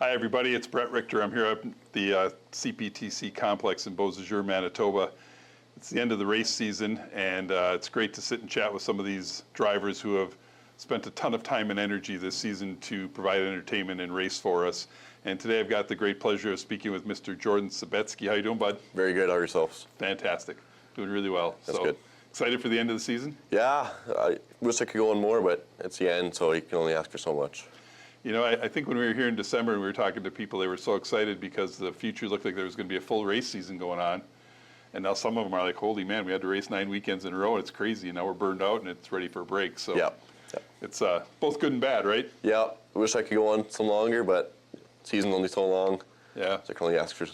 Hi, everybody. It's Brett Richter. I'm here at the CPTC complex in Beausejour, Manitoba. It's the end of the race season, and it's great to sit and chat with some of these drivers who have spent a ton of time and energy this season to provide entertainment and race for us. And today I've got the great pleasure of speaking with Mr. Jordan Sobetski. How you doing, bud? Very good. How are yourselves? Fantastic. Doing really well. That's good. Excited for the end of the season? Yeah, I wish I could go on more, but it's the end, so you can only ask for so much. You know, I think when we were here in December and we were talking to people, they were so excited because the future looked like there was going to be a full race season going on. And now some of them are like, holy man, we had to race 9 weekends in a row, and it's crazy. And now we're burned out and it's ready for a break. So Yeah. it's both good and bad, right? Yeah, I wish I could go on some longer, but season's only so long. Yeah. So I can only ask for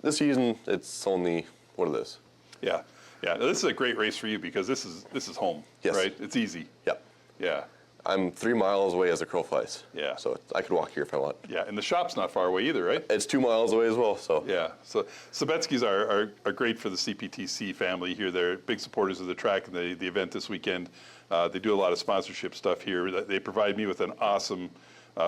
this season. It's only what it is. Yeah. Yeah. Now, this is a great race for you because this is home, Yes. right? It's easy. Yeah. Yeah. I'm 3 miles away as the crow flies. Yeah. So I could walk here if I want. Yeah. And the shop's not far away either, right? It's 2 miles away as well, so. Yeah. So Sobetskis are great for the CPTC family here. They're big supporters of the track and the event this weekend. They do a lot of sponsorship stuff here. They provide me with an awesome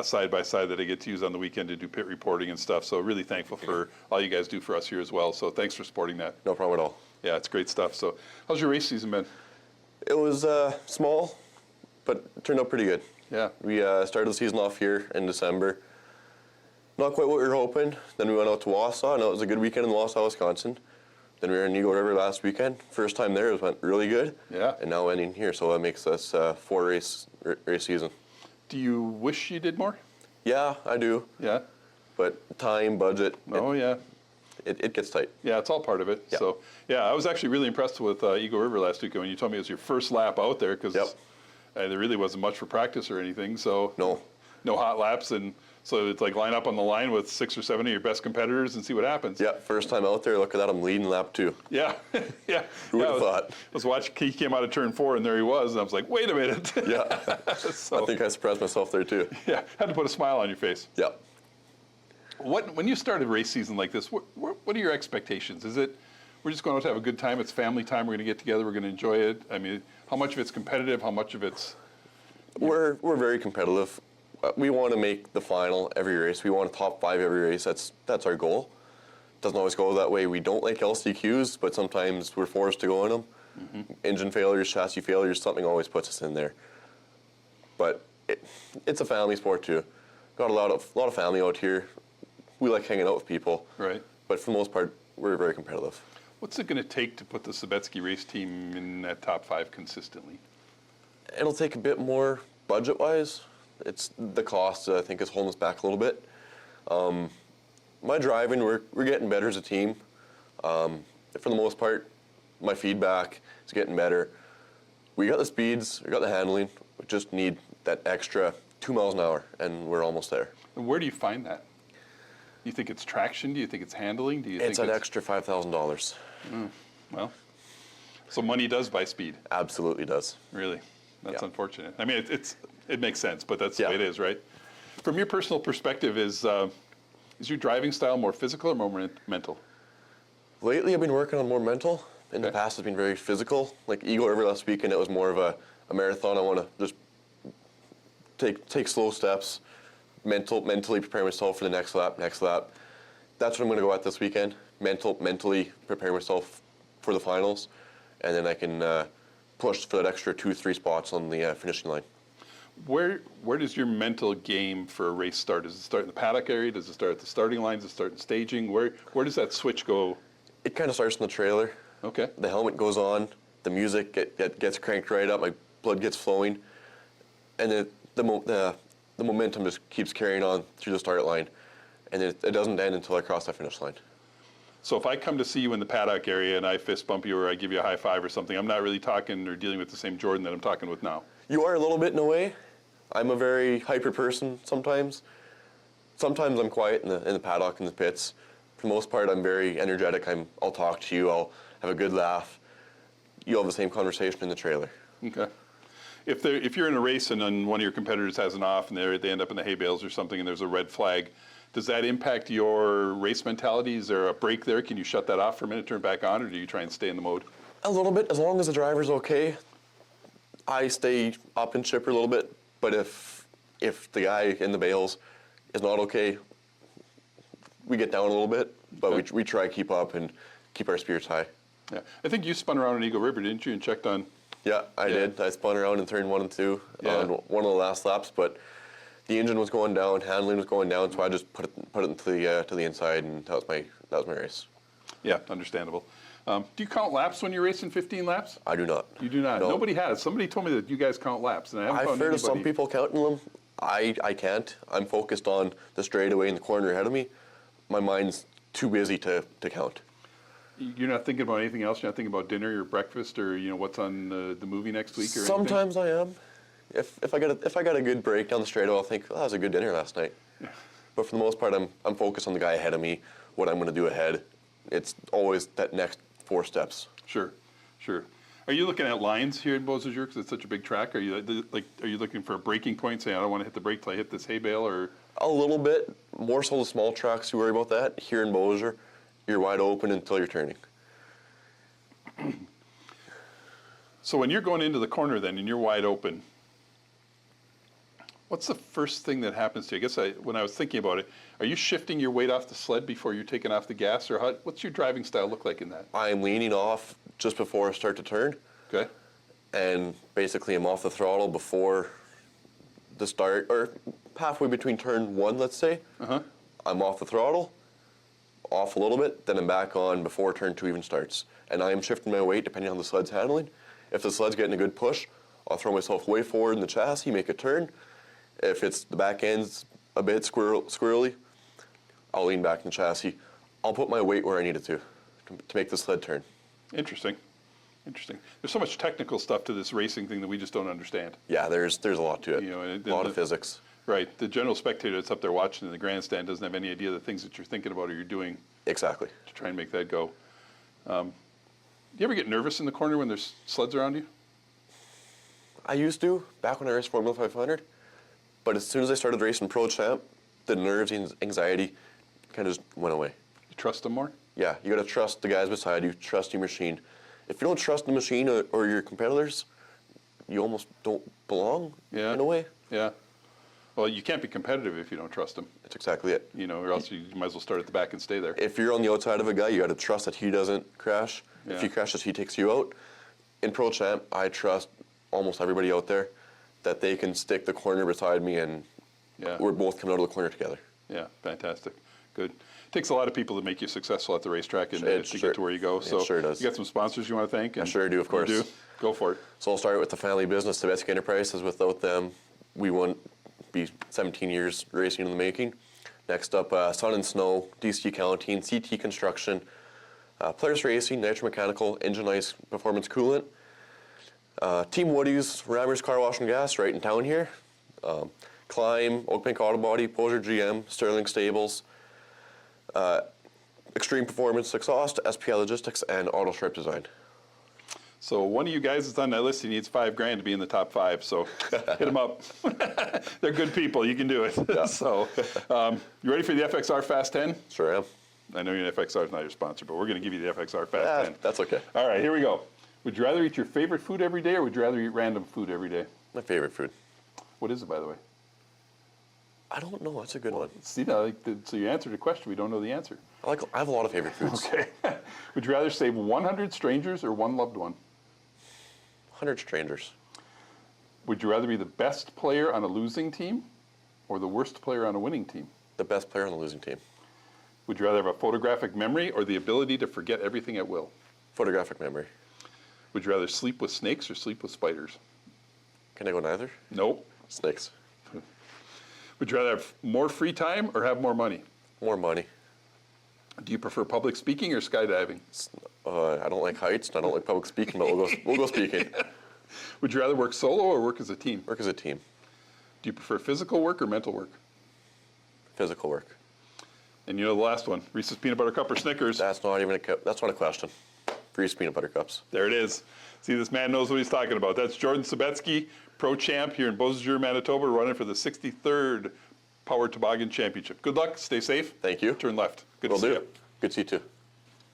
side-by-side that I get to use on the weekend to do pit reporting and stuff. So really thankful for all you guys do for us here as well. So thanks for supporting that. No problem at all. Yeah, it's great stuff. So how's your race season been? It was small, but it turned out pretty good. Yeah. We started the season off here in December. Not quite what we were hoping. Then we went out to Wausau, and it was a good weekend in Wausau, Wisconsin. Then we were in Eagle River last weekend. First time there, it went really good. Yeah. And now ending here, so that makes us 4 race season. Do you wish you did more? Yeah, I do. Yeah. But time, budget, Yeah. it gets tight. Yeah, it's all part of it. Yeah. So, yeah, I was actually really impressed with Eagle River last weekend when you told me it was your first lap out there because Yep. there really wasn't much for practice or anything. So no hot laps, and so it's like line up on the line with 6 or 7 of your best competitors and see what happens. Yeah, first time out there, look at that, I'm leading lap 2. Yeah, yeah. Who would have thought? I was watching, he came out of turn 4 and there he was, and I was like, wait a minute. Yeah, So, I think I surprised myself there too. yeah, had to put a smile on your face. Yeah. When you start a race season like this, what are your expectations? Is it, we're just going out to have a good time, it's family time, we're going to get together, we're going to enjoy it? I mean, how much of it's competitive, how much of it's... We're very competitive. We want to make the final every race. We want a top 5 every race. That's our goal. Doesn't always go that way. We don't like LCQs, but sometimes we're forced to go in them. Mm-hmm. Engine failures, chassis failures, something always puts us in there. But it's a family sport too. Got a lot of family out here. We like hanging out with people. Right. But for the most part, we're very competitive. What's it going to take to put the Sobetski race team in that top 5 consistently? It'll take a bit more budget-wise. It's the cost, I think, is holding us back a little bit. My driving, we're getting better as a team. For the most part, my feedback is getting better. We got the speeds, we got the handling. We just need that extra 2 miles an hour, and we're almost there. And where do you find that? Do you think it's traction? Do you think it's handling? Do you It's think an extra $5,000. Well, so money does buy speed. Absolutely does. Really? That's Yeah. unfortunate. I mean, it makes sense, but that's the Yeah. way it is, right? From your personal perspective, is your driving style more physical or more mental? Lately, I've been working on more mental. In the Okay. past, it's been very physical. Like Eagle River last weekend, it was more of a marathon. I want to just take slow steps, mentally prepare myself for the next lap. That's what I'm going to go at this weekend. Mentally prepare myself for the finals, and then I can push for that extra 2-3 spots on the finishing line. Where does your mental game for a race start? Does it start in the paddock area? Does it start at the starting line? Does it start in staging? Where does that switch go? It kind of starts in the trailer. Okay. The helmet goes on, the music gets cranked right up, my blood gets flowing, and then the momentum just keeps carrying on through the start line, and it doesn't end until I cross that finish line. So if I come to see you in the paddock area and I fist bump you or I give you a high five or something, I'm not really talking or dealing with the same Jordan that I'm talking with now. You are a little bit in a way. I'm a very hyper person sometimes. Sometimes I'm quiet in the paddock, in the pits. For the most part, I'm very energetic. I'll talk to you. I'll have a good laugh. You'll have the same conversation in the trailer. Okay. If you're in a race and then one of your competitors has an off and they end up in the hay bales or something and there's a red flag, does that impact your race mentality? Is there a break there? Can you shut that off for a minute, turn it back on, or do you try and stay in the mode? A little bit, as long as the driver's okay. I stay up and chipper a little bit, but if the guy in the bales is not okay, we get down a little bit, but Okay. we try to keep up and keep our spirits high. Yeah. I think you spun around in Eagle River, didn't you, and checked on? Yeah, I Yeah. did. I spun around in turn 1 and 2 Yeah. on one of the last laps, but the engine was going down, handling was going down, so I just put it into to the inside, and that was my race. Yeah, understandable. Do you count laps when you're racing 15 laps? I do not. You do not. No. Nobody has. Somebody told me that you guys count laps, and I haven't I've found heard of some anybody. people counting them. I can't. I'm focused on the straightaway in the corner ahead of me. My mind's too busy to count. You're not thinking about anything else. You're not thinking about dinner or breakfast or what's on the movie next week or anything? Sometimes I am. If I got a good break down the straightaway, I'll think, oh, that was a good dinner last night. But for the most part, I'm focused on the guy ahead of me, what I'm going to do ahead. It's always that next 4 steps. Sure. Are you looking at lines here in Beausejour because it's such a big track? Are you looking for a breaking point, saying I don't want to hit the brake till I hit this hay bale, or? A little bit, more so the small tracks, you worry about that. Here in Beausejour, you're wide open until you're turning. So when you're going into the corner then and you're wide open, what's the first thing that happens to you? I guess when I was thinking about it, are you shifting your weight off the sled before you're taking off the gas, or what's your driving style look like in that? I'm leaning off just before I start to turn, Okay. and basically I'm off the throttle before the start, or halfway between turn 1, let's say. I'm off the throttle, off a little bit, then I'm back on before turn 2 even starts. And I am shifting my weight depending on the sled's handling. If the sled's getting a good push, I'll throw myself way forward in the chassis, make a turn. If it's the back end's a bit squirrely, I'll lean back in the chassis. I'll put my weight where I need it to make the sled turn. Interesting. There's so much technical stuff to this racing thing that we just don't understand. Yeah, there's a lot to it. And a lot of physics. Right. The general spectator that's up there watching in the grandstand doesn't have any idea the things that you're thinking about or you're doing Exactly. to try and make that go. Do you ever get nervous in the corner when there's sleds around you? I used to, back when I raced Formula 500. But as soon as I started racing Pro Champ, the nerves and anxiety kind of just went away. You trust them more? Yeah, you got to trust the guys beside you, trust your machine. If you don't trust the machine or your competitors, you almost don't belong in a way. Yeah. Well, you can't be competitive if you don't trust him, That's exactly it. or else you might as well start at the back and stay there. If you're on the outside of a guy, you got to trust that he doesn't crash. Yeah. If he crashes, he takes you out. In Pro Champ, I trust almost everybody out there that they can stick the corner beside me and Yeah. we're both coming out of the corner together. Yeah, fantastic. Good. Takes a lot of people to make you successful at the racetrack and It to sure- get to where you go. it So sure does. you got some sponsors you want to thank? I sure do, of course. You do? Go for it. So I'll start with the family business, Sobetski Enterprises. Without them, we wouldn't be 17 years racing in the making. Next up, Sun and Snow, DC Accounting, CT Construction, Players Racing, Nitro Mechanical, Engine Ice Performance Coolant, Team Woody's, Rammers Car Wash and Gas right in town here, Climb, Oak Bank Auto Body, Poser GM, Sterling Stables, Extreme Performance Exhaust, SPI Logistics, and Auto Stripe Design. So one of you guys that's on that list, he needs $5,000 to be in the top 5. So hit them up. They're good people. You can do it. Yeah. So you ready for the FXR Fast 10? Sure am. I know your FXR is not your sponsor, but we're going to give you the FXR Fast 10. That's okay. All right, here we go. Would you rather eat your favorite food every day, or would you rather eat random food every day? My favorite food. What is it, by the way? I don't know. That's a good one. See, now, so you answered a question. We don't know the answer. I have a lot of favorite foods. Okay. Would you rather save 100 strangers or one loved one? 100 strangers. Would you rather be the best player on a losing team or the worst player on a winning team? The best player on the losing team. Would you rather have a photographic memory or the ability to forget everything at will? Photographic memory. Would you rather sleep with snakes or sleep with spiders? Can I go neither? Nope. Snakes. Would you rather have more free time or have more money? More money. Do you prefer public speaking or skydiving? I don't like heights and I don't like public speaking, but we'll go speaking. Would you rather work solo or work as a team? Work as a team. Do you prefer physical work or mental work? Physical work. And you know the last one, Reese's Peanut Butter Cup or Snickers? That's not a question. Reese's Peanut Butter Cups. There it is. See, this man knows what he's talking about. That's Jordan Sobetski, pro champ here in Beausejour, Manitoba, running for the 63rd Power Toboggan Championship. Good luck. Stay safe. Thank you. Turn left. Good Will to see do. you. Good to see you too.